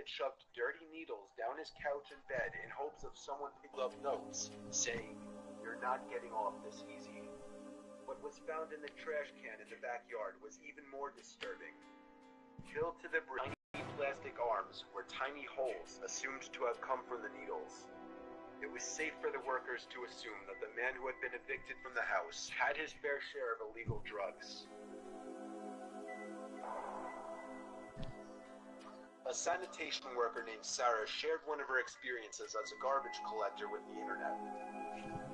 had shoved dirty needles down his couch and bed in hopes of someone picking up notes, saying, "You're not getting off this easy." What was found in the trash can in the backyard was even more disturbing. Filled to the brim, tiny plastic arms were tiny holes assumed to have come from the needles. It was safe for the workers to assume that the man who had been evicted from the house had his fair share of illegal drugs. A sanitation worker named Sarah shared one of her experiences as a garbage collector with the internet.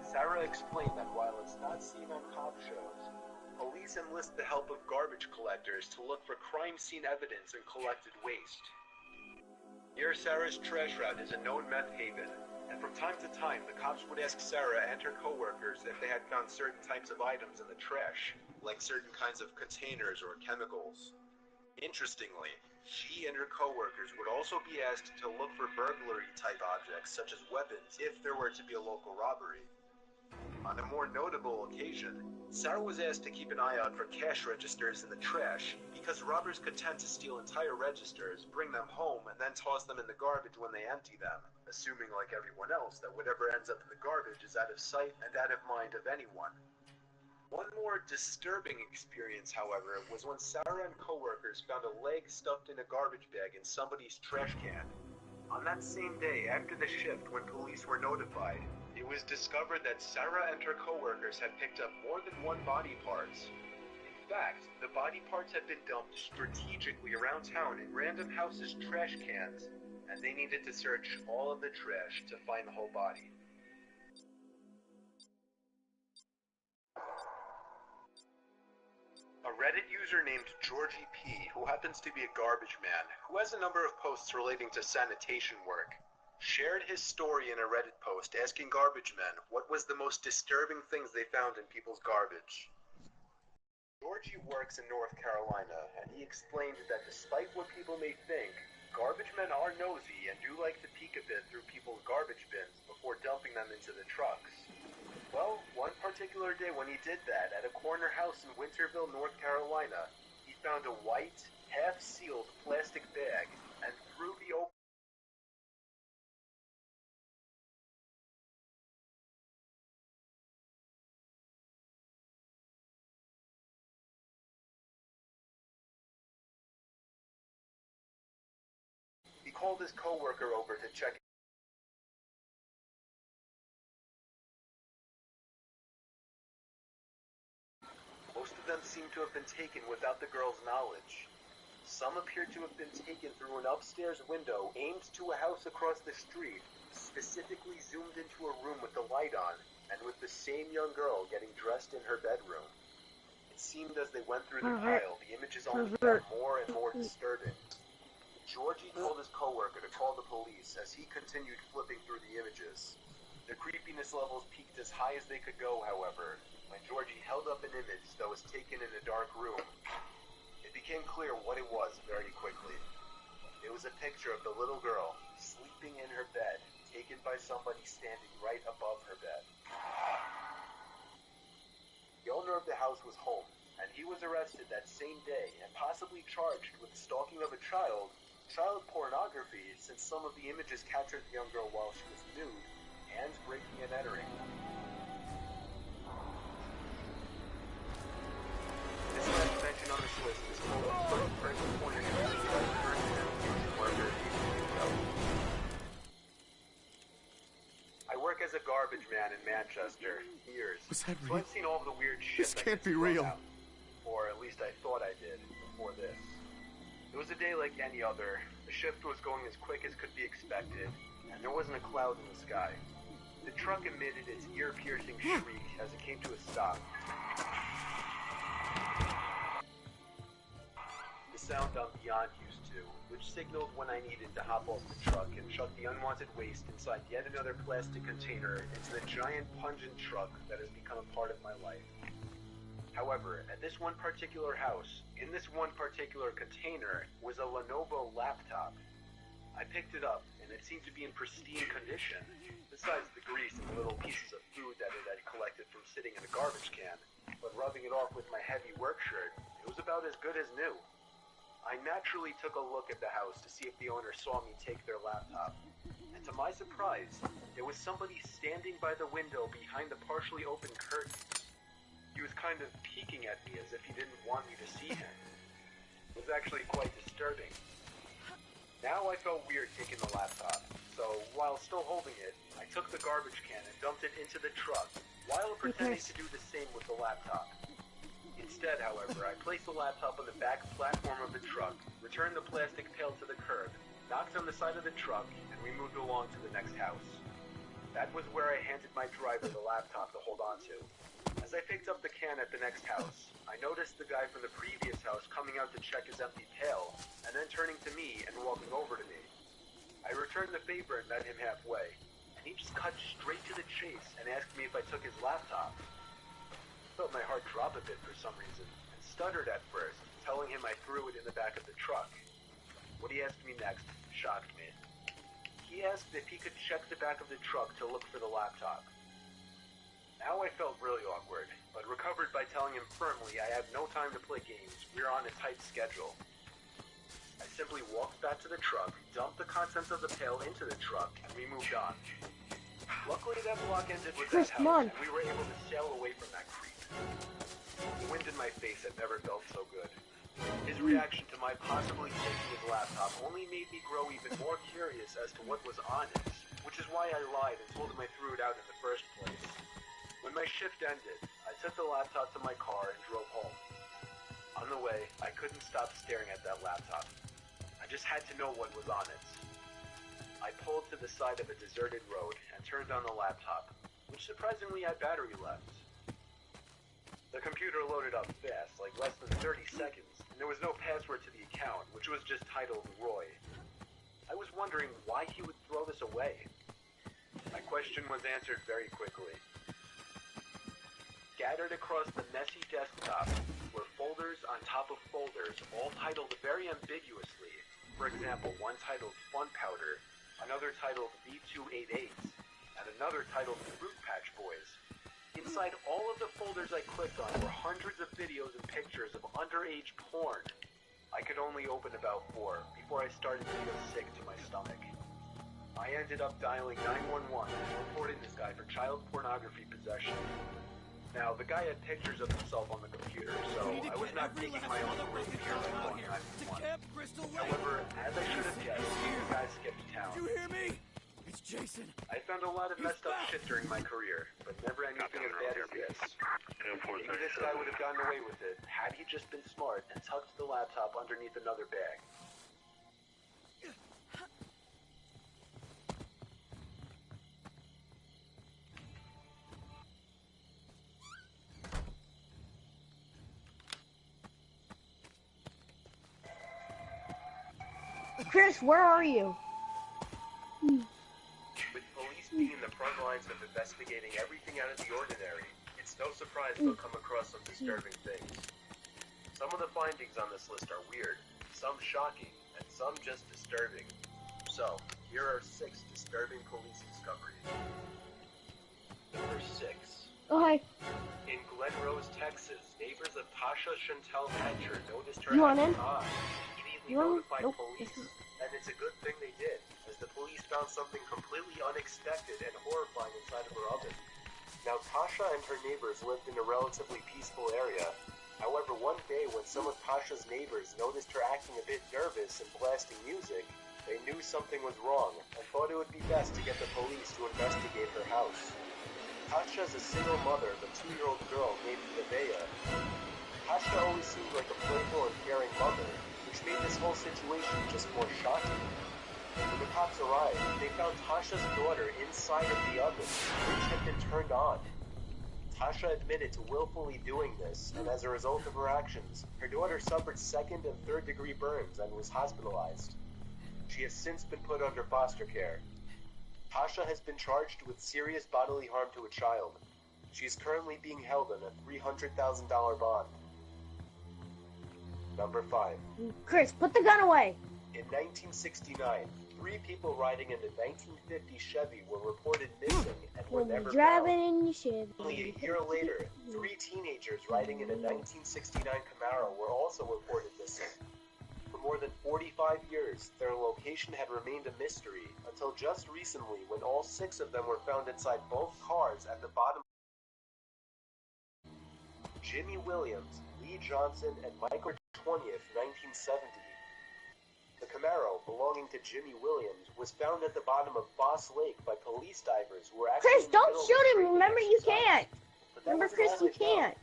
Sarah explained that while it's not seen on cop shows, police enlist the help of garbage collectors to look for crime scene evidence and collected waste. Near Sarah's trash route is a known meth haven, and from time to time the cops would ask Sarah and her co-workers if they had found certain types of items in the trash, like certain kinds of containers or chemicals. Interestingly, she and her co-workers would also be asked to look for burglary-type objects such as weapons if there were to be a local robbery. On a more notable occasion, Sarah was asked to keep an eye out for cash registers in the trash because robbers could tend to steal entire registers, bring them home, and then toss them in the garbage when they empty them, assuming like everyone else that whatever ends up in the garbage is out of sight and out of mind of anyone. One more disturbing experience, however, was when Sarah and co-workers found a leg stuffed in a garbage bag in somebody's trash can. On that same day, after the shift when police were notified, it was discovered that Sarah and her co-workers had picked up more than one body parts. In fact, the body parts had been dumped strategically around town in random houses' trash cans, and they needed to search all of the trash to find the whole body. A Reddit user named Georgie P, who happens to be a garbage man, who has a number of posts relating to sanitation work, shared his story in a Reddit post asking garbage men what was the most disturbing things they found in people's garbage. Georgie works in North Carolina, and he explained that despite what people may think, garbage men are nosy and do like to peek a bit through people's garbage bins before dumping them into the trucks. Well, one particular day when he did that at a corner house in Winterville, North Carolina, he found a white, half-sealed plastic bag, and through the open he called his co-worker over to check. Most of them seem to have been taken without the girl's knowledge. Some appear to have been taken through an upstairs window aimed to a house across the street, specifically zoomed into a room with the light on, and with the same young girl getting dressed in her bedroom. It seemed as they went through the pile, the images only got more and more disturbing. Georgie told his coworker to call the police as he continued flipping through the images. The creepiness levels peaked as high as they could go, however, when Georgie held up an image that was taken in a dark room. It became clear what it was very quickly. It was a picture of the little girl sleeping in her bed, taken by somebody standing right above her bed. The owner of the house was home, and he was arrested that same day and possibly charged with stalking of a child pornography, since some of the images captured the young girl while she was nude, and breaking and entering. This last mention on this list is called Franklin Cornish worker. I work as a garbage man in Manchester. Years. Was that so real? I've seen all of the weird shit. This can't be real. Or at least I thought I did before this. It was a day like any other. The shift was going as quick as could be expected, and there wasn't a cloud in the sky. The truck emitted its ear-piercing shriek as it came to a stop. The sound I'm beyond used to, which signaled when I needed to hop off the truck and chuck the unwanted waste inside yet another plastic container into the giant pungent truck that has become a part of my life. However, at this one particular house, in this one particular container, was a Lenovo laptop. I picked it up, and it seemed to be in pristine condition, besides the grease and the little pieces of food that it had collected from sitting in a garbage can. But rubbing it off with my heavy work shirt, it was about as good as new. I naturally took a look at the house to see if the owner saw me take their laptop. And to my surprise, there was somebody standing by the window behind the partially open curtains. He was kind of peeking at me as if he didn't want me to see him. It was actually quite disturbing. Now I felt weird taking the laptop, so while still holding it, I took the garbage can and dumped it into the truck, while pretending to do the same with the laptop. Instead, however, I placed the laptop on the back platform of the truck, returned the plastic pail to the curb, knocked on the side of the truck, and we moved along to the next house. That was where I handed my driver the laptop to hold on to. As I picked up the can at the next house, I noticed the guy from the previous house coming out to check his empty pail, and then turning to me and walking over to me. I returned the favor and met him halfway, and he just cut straight to the chase and asked me if I took his laptop. I felt my heart drop a bit for some reason, and stuttered at first, telling him I threw it in the back of the truck. What he asked me next shocked me. He asked if he could check the back of the truck to look for the laptop. Now I felt really awkward, but recovered by telling him firmly I had no time to play games. We were on a tight schedule. I simply walked back to the truck, dumped the contents of the pail into the truck, and we moved on. Luckily, that block ended with that house, and we were able to sail away from that creep. The wind in my face had never felt so good. His reaction to my possibly taking his laptop only made me grow even more curious as to what was on it, which is why I lied and told him I threw it out in the first place. When my shift ended, I took the laptop to my car and drove home. On the way, I couldn't stop staring at that laptop. I just had to know what was on it. I pulled to the side of a deserted road and turned on the laptop, which surprisingly had battery left. The computer loaded up fast, like less than 30 seconds, and there was no password to the account, which was just titled Roy. I was wondering why he would throw this away. My question was answered very quickly. Scattered across the messy desktop were folders on top of folders, all titled very ambiguously. For example, one titled Fun Powder, another titled V288, and another titled Fruit Patch Boys. Inside all of the folders I clicked on were hundreds of videos and pictures of underage porn. I could only open about 4 before I started to feel sick to my stomach. I ended up dialing 911 and reporting this guy for child pornography possession. Now, the guy had pictures of himself on the computer, so I was not taking my own proof here by calling 911. However, as I should have guessed, the guy skipped town. You hear me? It's Jason. I found a lot of messed up shit during my career, but never anything as bad as this. Maybe this guy would have gotten away with it had he just been smart and tucked the laptop underneath another bag. Chris, where are you? With police being the front lines of investigating everything out of the ordinary, it's no surprise they'll come across some disturbing things. Some of the findings on this list are weird, some shocking, and some just disturbing. So, here are 6 disturbing police discoveries. Number 6. Oh, hi. In Glen Rose, Texas, neighbors of Tasha Chantel Hatcher noticed her You want having in? eyes. Immediately notified police, and it's a good thing they did, as the police found something completely unexpected and horrifying inside of her oven. Now, Tasha and her neighbors lived in a relatively peaceful area. However, one day when some of Tasha's neighbors noticed her acting a bit nervous and blasting music, they knew something was wrong and thought it would be best to get the police to investigate her house. Tasha is a single mother of a 2-year-old girl named Nevaeh. Tasha always seemed like a playful and caring mother, which made this whole situation just more shocking. When the cops arrived, they found Tasha's daughter inside of the oven, which had been turned on. Tasha admitted to willfully doing this, and as a result of her actions, her daughter suffered 2nd and 3rd degree burns and was hospitalized. She has since been put under foster care. Tasha has been charged with serious bodily harm to a child. She is currently being held on a $300,000 bond. Number 5. Chris, put the gun away. In 1969, 3 people riding in a 1950 Chevy were reported missing and were We'll be never driving found. in your Chevy. Only a year later, 3 teenagers riding in a 1969 Camaro were also reported missing. From more than 45 years, their location had remained a mystery until just recently when all 6 of them were found inside both cars at the bottom. Jimmy Williams, Lee Johnson, and Michael 20th, 1970. The Camaro, belonging to Jimmy Williams, was found at the bottom of Boss Lake by police divers who were actually Chris, don't shoot him. Remember, you can't. Remember, Chris, you can't.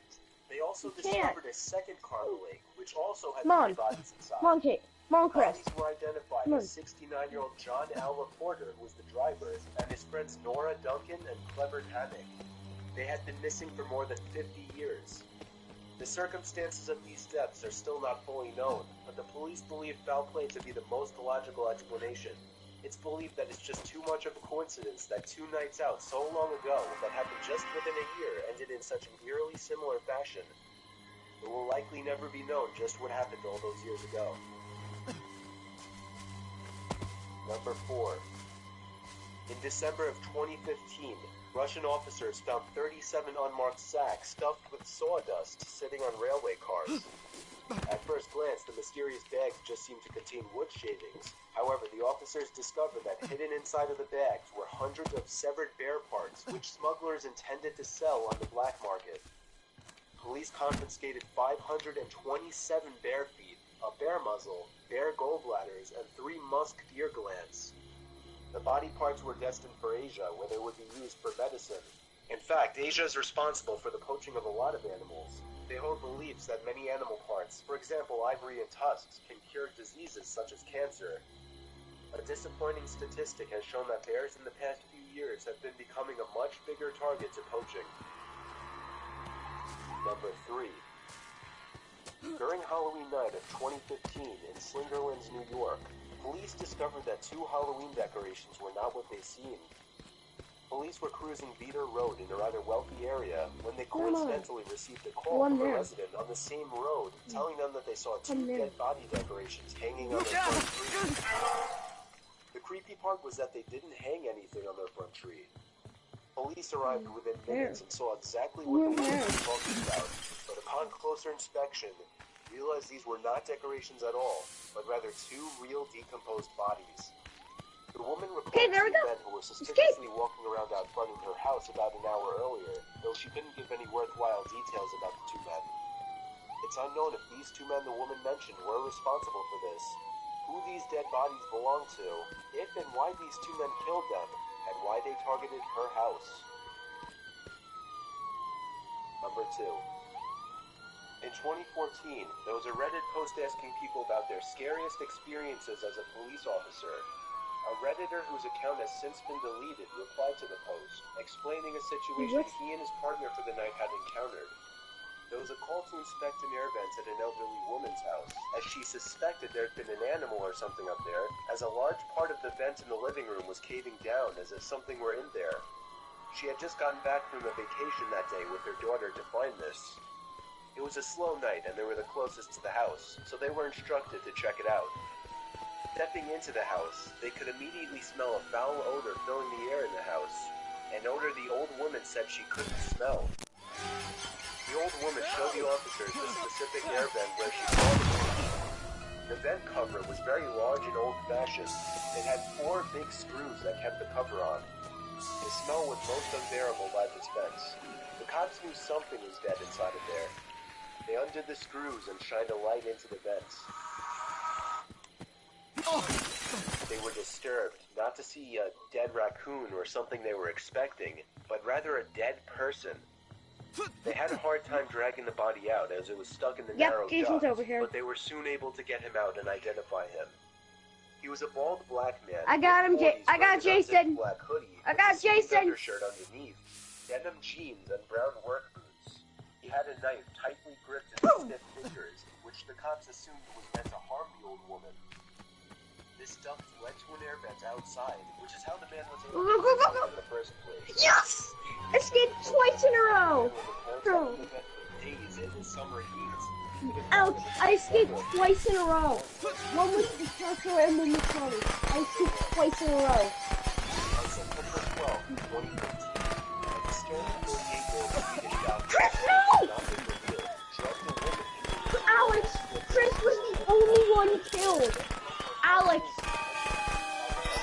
They also discovered a second car in the lake, which also had Come on. 3 bodies inside. Come on, Kate. Come on, Chris. Bodies were identified Come on. as 69-year-old John Alva Porter, who was the driver, and his friends Nora Duncan and Clever Hammock. They had been missing for more than 50 years. The circumstances of these deaths are still not fully known, but the police believe foul play to be the most logical explanation. It's believed that it's just too much of a coincidence that 2 nights out so long ago that happened just within a year ended in such an eerily similar fashion. It will likely never be known just what happened all those years ago. Number 4. In December of 2015, Russian officers found 37 unmarked sacks stuffed with sawdust sitting on railway cars. At first glance, the mysterious bags just seemed to contain wood shavings. However, the officers discovered that hidden inside of the bags were hundreds of severed bear parts, which smugglers intended to sell on the black market. Police confiscated 527 bear feet, a bear muzzle, bear gallbladders, and 3 musk deer glands. The body parts were destined for Asia, where they would be used for medicine. In fact, Asia is responsible for the poaching of a lot of animals. They hold beliefs that many animal parts, for example ivory and tusks, can cure diseases such as cancer. A disappointing statistic has shown that bears in the past few years have been becoming a much bigger target to poaching. Number 3. During Halloween night of 2015 in Slingerlands, New York, police discovered that 2 Halloween decorations were not what they seemed. Police were cruising Beater Road in a rather wealthy area when they coincidentally received a call from a resident on the same road telling them that they saw 2 dead body decorations hanging on their front tree. The creepy part was that they didn't hang anything on their front tree. Police arrived within minutes and saw exactly what the woman was talking about, but upon closer inspection, realized these were not decorations at all, but rather 2 real decomposed bodies. The woman recalled 2 men who were suspiciously walking around out front of her house about an hour earlier, though she couldn't give any worthwhile details about the 2 men. It's unknown if these 2 men the woman mentioned were responsible for this, who these dead bodies belonged to, if and why these 2 men killed them, and why they targeted her house. Number 2. In 2014, there was a Reddit post asking people about their scariest experiences as a police officer. A Redditor whose account has since been deleted replied to the post, explaining a situation he and his partner for the night had encountered. There was a call to inspect an air vent at an elderly woman's house, as she suspected there had been an animal or something up there, as a large part of the vent in the living room was caving down as if something were in there. She had just gotten back from a vacation that day with her daughter to find this. It was a slow night and they were the closest to the house, so they were instructed to check it out. Stepping into the house, they could immediately smell a foul odor filling the air in the house, an odor the old woman said she couldn't smell. The old woman showed the officers the specific air vent where she saw the odor. The vent cover was very large and old-fashioned. It had 4 big screws that kept the cover on. The smell was most unbearable by this vent. The cops knew something was dead inside of there. They undid the screws and shined a light into the vents. They were disturbed, not to see a dead raccoon or something they were expecting, but rather a dead person. They had a hard time dragging the body out as it was stuck in the narrow duct, but they were soon able to get him out and identify him. He was a bald black man. I got him, I got Jason. Black hoodie, I got Jason. Undershirt underneath, denim jeans, and brown work boots. He had a knife tightly gripped in his stiff fingers, which the cops assumed was meant to harm the old woman. This duct led to an air vent outside, which is how the man was able to get out in the first place. Yes! Escaped twice in a row! For days in the summer heat. Ouch! I escaped twice in a row. One was the Tucker and one was Tony. I escaped twice in a row. On September 12, 2015, a disturbing 48-year-old Swedish doctor Chris, no! drugged a woman into Alex, Chris was the only one killed.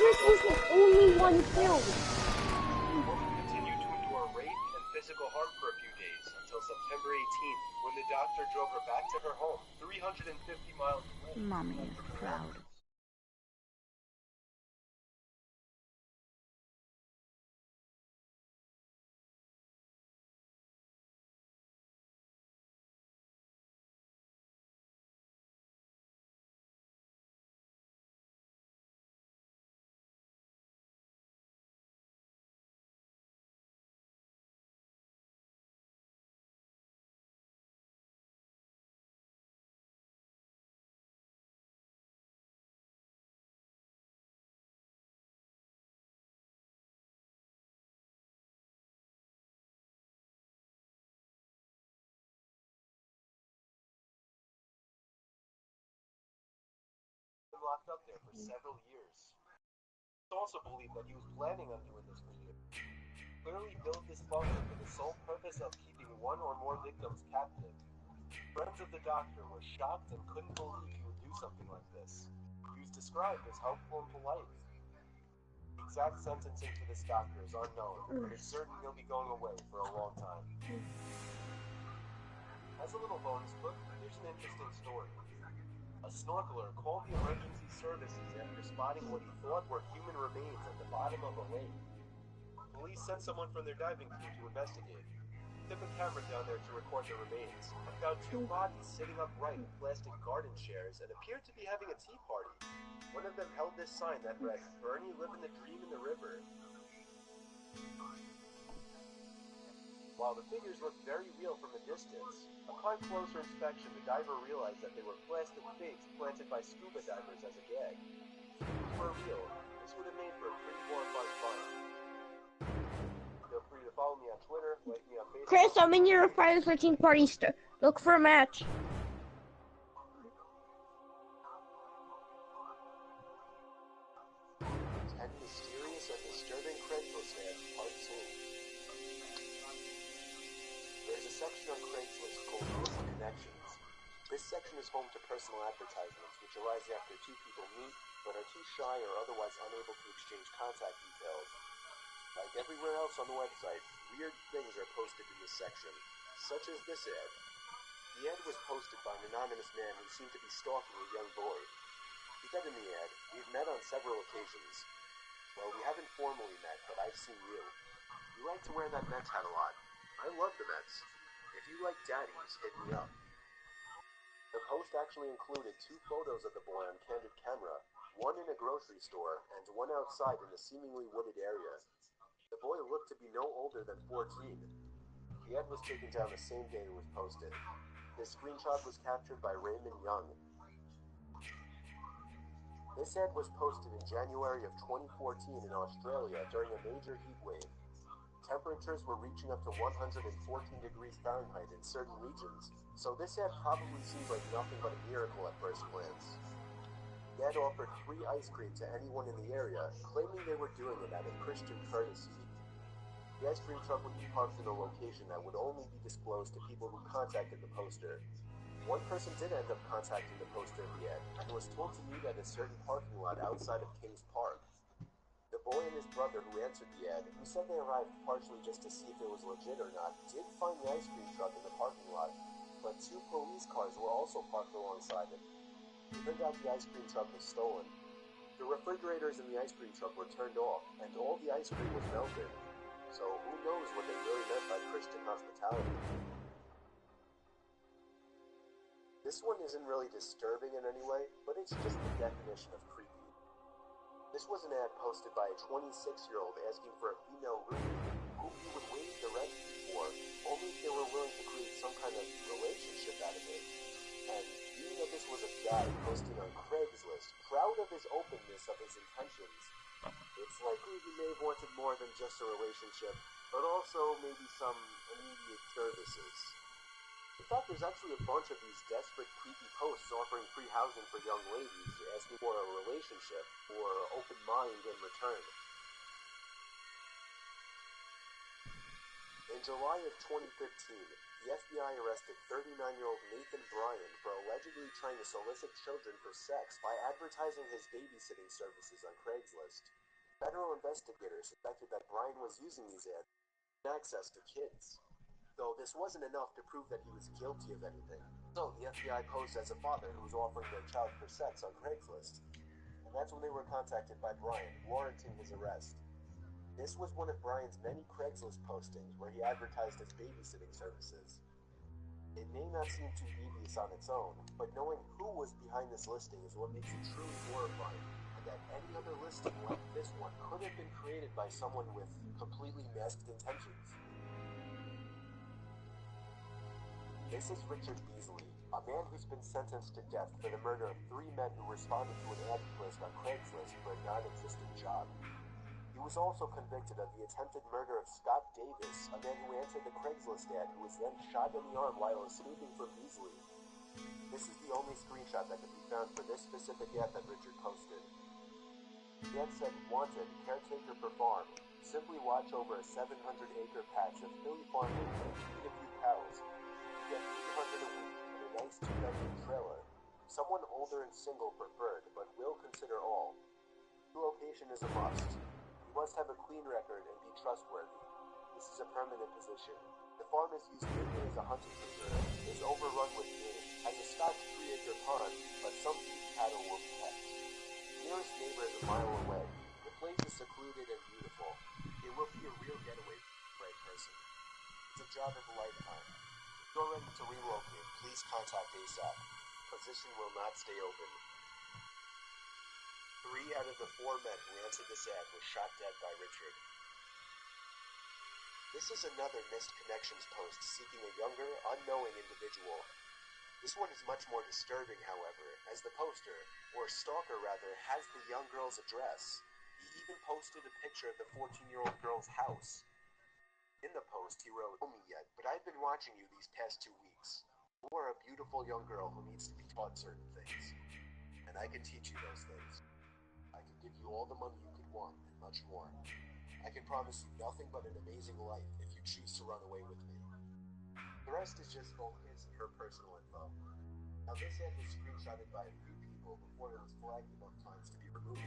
Chris was the only one killed. The woman continued to endure rape and physical harm for a few days until September 18th, when the doctor drove her back to her home, 350 miles away. Mommy is proud. Been locked up there for several years. It's also believed that he was planning on doing this for years. Clearly built this bunker for the sole purpose of keeping one or more victims captive. Friends of the doctor were shocked and couldn't believe he would do something like this. He was described as helpful and polite. The exact sentencing for this doctor is unknown, but it's certain he'll be going away for a long time. As a little bonus book, here's an interesting story. A snorkeler called the emergency services after spotting what he thought were human remains at the bottom of a lake. Police sent someone from their diving crew to investigate. Took a camera down there to record the remains, and found two bodies sitting upright in plastic garden chairs and appeared to be having a tea party. One of them held this sign that read, "Bernie living the dream in the river." While the figures looked very real from a distance, upon closer inspection the diver realized that they were plastic figs planted by scuba divers as a gag. If they were real, this would have made for a pretty horrifying find. Feel free to follow me on Twitter, like me on Facebook. Chris, I'm in your Friday the 13th party. Look for a match. 10 Mysterious and Disturbing Craigslist ads, Part 2. There's a section on Craigslist called Missing Connections. This section is home to personal advertisements which arise after two people meet, but are too shy or otherwise unable to exchange contact details. Like everywhere else on the website, weird things are posted in this section, such as this ad. The ad was posted by an anonymous man who seemed to be stalking a young boy. He said in the ad, "We've met on several occasions. Well, we haven't formally met, but I've seen you. You like to wear that Mets hat a lot. I love the Mets. If you like daddies, hit me up." The post actually included two photos of the boy on candid camera, one in a grocery store and one outside in a seemingly wooded area. The boy looked to be no older than 14. The ad was taken down the same day it was posted. This screenshot was captured by Raymond Young. This ad was posted in January of 2014 in Australia during a major heat wave. Temperatures were reaching up to 114 degrees Fahrenheit in certain regions, so this ad probably seemed like nothing but a miracle at first glance. The ad offered free ice cream to anyone in the area, claiming they were doing it out of Christian courtesy. The ice cream truck would be parked in a location that would only be disclosed to people who contacted the poster. One person did end up contacting the poster of the ad, and was told to meet at a certain parking lot outside of Kings Park. The boy and his brother who answered the ad, who said they arrived partially just to see if it was legit or not, did find the ice cream truck in the parking lot, but two police cars were also parked alongside it. It turned out the ice cream truck was stolen. The refrigerators in the ice cream truck were turned off, and all the ice cream was melted. So who knows what they really meant by Christian hospitality. This one isn't really disturbing in any way, but it's just the definition of creepy. This was an ad posted by a 26-year-old asking for a female roomie whom he would waive the rent for, only if they were willing to create some kind of relationship out of it. And being that this was a guy posting on Craigslist, proud of his openness of his intentions, it's likely he may have wanted more than just a relationship, but also maybe some immediate services. In fact, there's actually a bunch of these desperate, creepy posts offering free housing for young ladies, asking for a relationship, or open mind in return. In July of 2015, the FBI arrested 39-year-old Nathan Bryan for allegedly trying to solicit children for sex by advertising his babysitting services on Craigslist. Federal investigators suspected that Bryan was using these ads for access to kids, though this wasn't enough to prove that he was guilty of anything. So the FBI posed as a father who was offering their child for sex on Craigslist, and that's when they were contacted by Bryan, warranting his arrest. This was one of Bryan's many Craigslist postings where he advertised his babysitting services. It may not seem too devious on its own, but knowing who was behind this listing is what makes it truly horrifying, and that any other listing like this one could have been created by someone with completely masked intentions. This is Richard Beasley, a man who's been sentenced to death for the murder of 3 men who responded to an ad list on Craigslist for a non-existent job. He was also convicted of the attempted murder of Scott Davis, a man who answered the Craigslist ad who was then shot in the arm while escaping from Beasley. This is the only screenshot that could be found for this specific ad that Richard posted. The ad said, "Wanted, caretaker for farm. Simply watch over a 700-acre patch of hilly farming and feed a few cows. You get $300 a week and a nice 2-bedroom trailer. Someone older and single preferred, but will consider all. The location is a must. Must have a clean record and be trustworthy. This is a permanent position. The farm is used mainly as a hunting preserve, is overrun with game, has a stocked 3-acre pond, but some beef cattle will be kept. Nearest neighbor is a mile away. The place is secluded and beautiful. It will be a real getaway for the right person. It's a job of a lifetime. If you're ready to relocate, please contact ASAP. Position will not stay open." 3 out of the 4 men who answered this ad were shot dead by Richard. This is another missed connections post seeking a younger, unknowing individual. This one is much more disturbing, however, as the poster, or stalker rather, has the young girl's address. He even posted a picture of the 14-year-old girl's house. In the post, he wrote, "Know me yet, but I've been watching you these past 2 weeks. You are a beautiful young girl who needs to be taught certain things. And I can teach you those things. I can give you all the money you could want, and much more. I can promise you nothing but an amazing life if you choose to run away with me." The rest is just both his and her personal info. Now this ad was screenshotted by a few people before it was flagged enough times to be removed.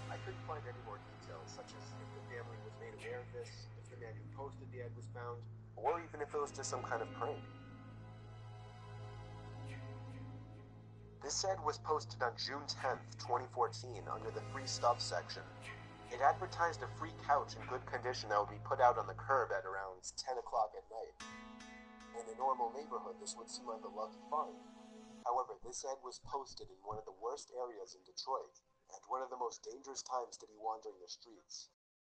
I couldn't find any more details, such as if the family was made aware of this, if the man who posted the ad was found, or even if it was just some kind of prank. This ad was posted on June 10th, 2014, under the free stuff section. It advertised a free couch in good condition that would be put out on the curb at around 10 o'clock at night. In a normal neighborhood, this would seem like a lucky find. However, this ad was posted in one of the worst areas in Detroit, and one of the most dangerous times to be wandering the streets.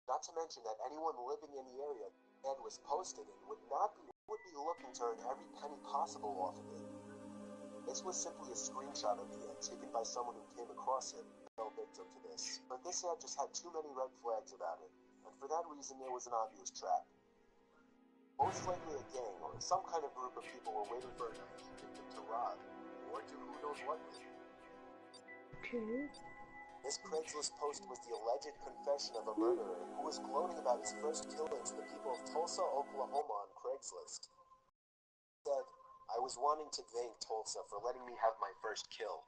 Not to mention that anyone living in the area the ad was posted in would be looking to earn every penny possible off of it. This was simply a screenshot of the ad taken by someone who came across it and fell victim to this. But this ad just had too many red flags about it, and for that reason it was an obvious trap. Most likely a gang or some kind of group of people were waiting for an innocent victim to rob, or do who knows what with. Okay. This Craigslist post was the alleged confession of a murderer who was gloating about his first killing to the people of Tulsa, Oklahoma on Craigslist. He said, "I was wanting to thank Tulsa for letting me have my first kill.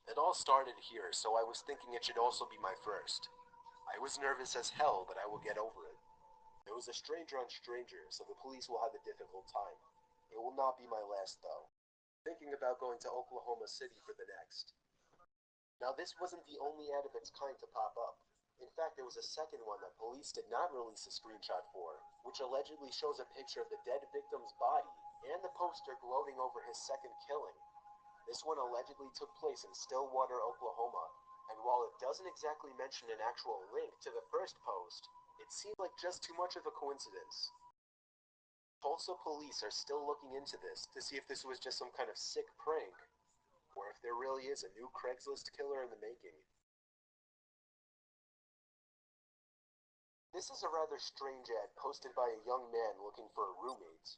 It all started here, so I was thinking it should also be my first. I was nervous as hell, but I will get over it. It was a stranger on stranger, so the police will have a difficult time. It will not be my last, though. Thinking about going to Oklahoma City for the next." Now, this wasn't the only ad of its kind to pop up. In fact, there was a second one that police did not release a screenshot for, which allegedly shows a picture of the dead victim's body and the poster gloating over his second killing. This one allegedly took place in Stillwater, Oklahoma, and while it doesn't exactly mention an actual link to the first post, it seemed like just too much of a coincidence. Tulsa police are still looking into this to see if this was just some kind of sick prank, or if there really is a new Craigslist killer in the making. This is a rather strange ad posted by a young man looking for a roommate.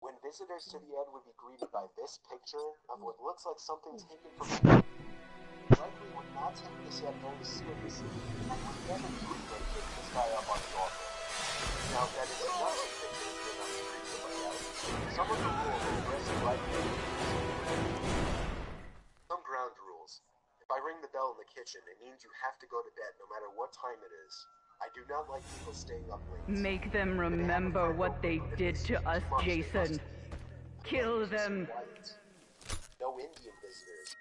When visitors to the ad would be greeted by this picture of what looks like something taken from a likely would not take this ad very seriously, and would never be ready to pick this guy up on the offer. Now, that is not a picture Some of the rules are aggressive right. Some ground rules. If I ring the bell in the kitchen, it means you have to go to bed no matter what time it is. I do not like people staying up late. Make them remember what they did to us, Jason. Kill them. No Indian visitors.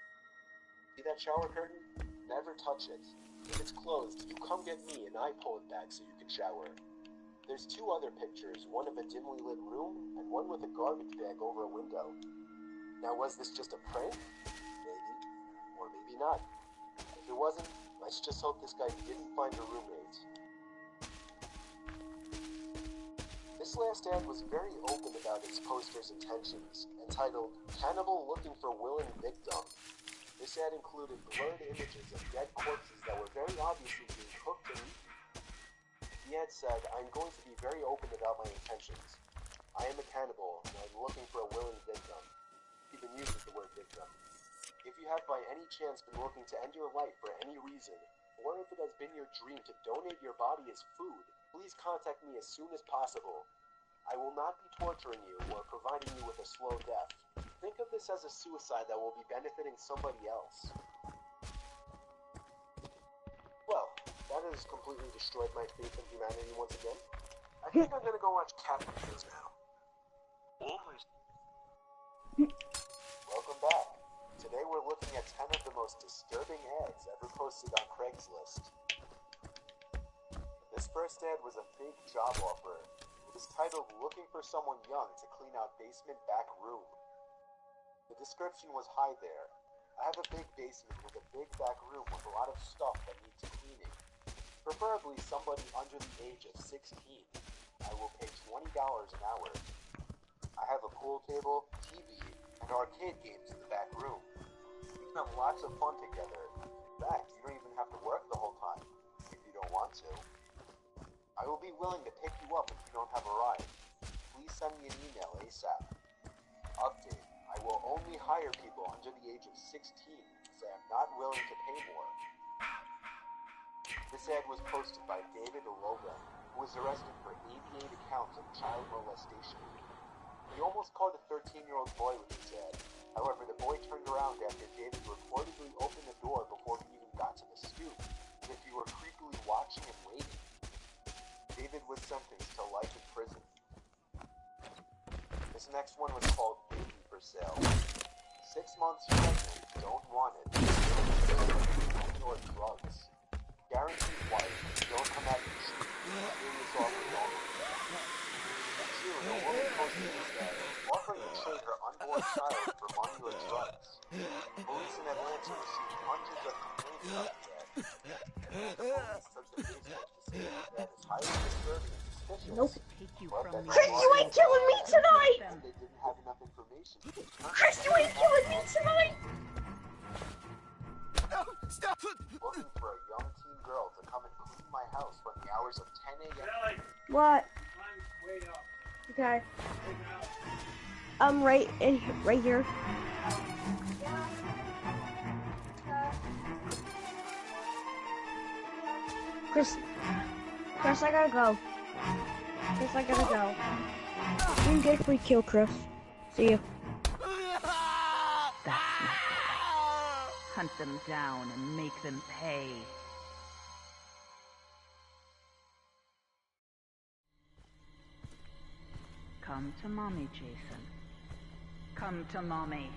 See that shower curtain? Never touch it. If it's closed, you come get me and I pull it back so you can shower. There's two other pictures, one of a dimly lit room and one with a garbage bag over a window. Now, was this just a prank? Maybe. Or maybe not. If it wasn't, let's just hope this guy didn't find a roommate. This last ad was very open about its poster's intentions, entitled, "Cannibal Looking for Willing Victim." This ad included blurred images of dead corpses that were very obviously being cooked and eaten. The ad said, "I'm going to be very open about my intentions. I am a cannibal, and I'm looking for a willing victim." Even uses the word victim. If you have by any chance been looking to end your life for any reason, or if it has been your dream to donate your body as food, please contact me as soon as possible. I will not be torturing you or providing you with a slow death. Think of this as a suicide that will be benefiting somebody else. Well, that has completely destroyed my faith in humanity once again. I think I'm gonna go watch cat videos now. Welcome back. Today we're looking at 10 of the most disturbing ads ever posted on Craigslist. This first ad was a fake job offer. It was titled, "Looking for someone young to clean out basement back room." The description was hi there. I have a big basement with a big back room with a lot of stuff that needs cleaning. Preferably somebody under the age of 16. I will pay $20 an hour. I have a pool table, TV, and arcade games in the back room. We can have lots of fun together. In fact, you don't even have to work the whole time, if you don't want to. I will be willing to pick you up if you don't have a ride. Please send me an email ASAP. Update. I will only hire people under the age of 16, as I am not willing to pay more. This ad was posted by David Logan, who was arrested for 88 accounts of child molestation. He almost caught a 13-year-old boy with this ad. However, the boy turned around after David reportedly opened the door before he even got to the stoop, as if he were creepily watching and waiting. David was sentenced to life in prison. This next one was called Baby for Sale. 6 months pregnant, don't want it. Or drugs. Guaranteed wife, don't come at me cheap. Serious offer only. Soon, a woman posted this ad, offering to trade her unborn child for money or drugs. Police in Atlanta received hundreds of complaints about the ad. Police took to Facebook to say that is highly disturbing and suspicious. Nope. Take you But from that me. Chris, you ain't killing me tonight! and they didn't have enough information. Chris, you ain't killing me tonight! Stop! Looking for a young teen girl to come and clean my house from the hours of 10 a.m. What? Way up. Okay. Take it out. I'm right here. Chris, I gotta go. Chris, I gotta go. You can get a free kill, Chris. See ya. That's not right. Hunt them down and make them pay. Come to mommy, Jason. Come to mommy.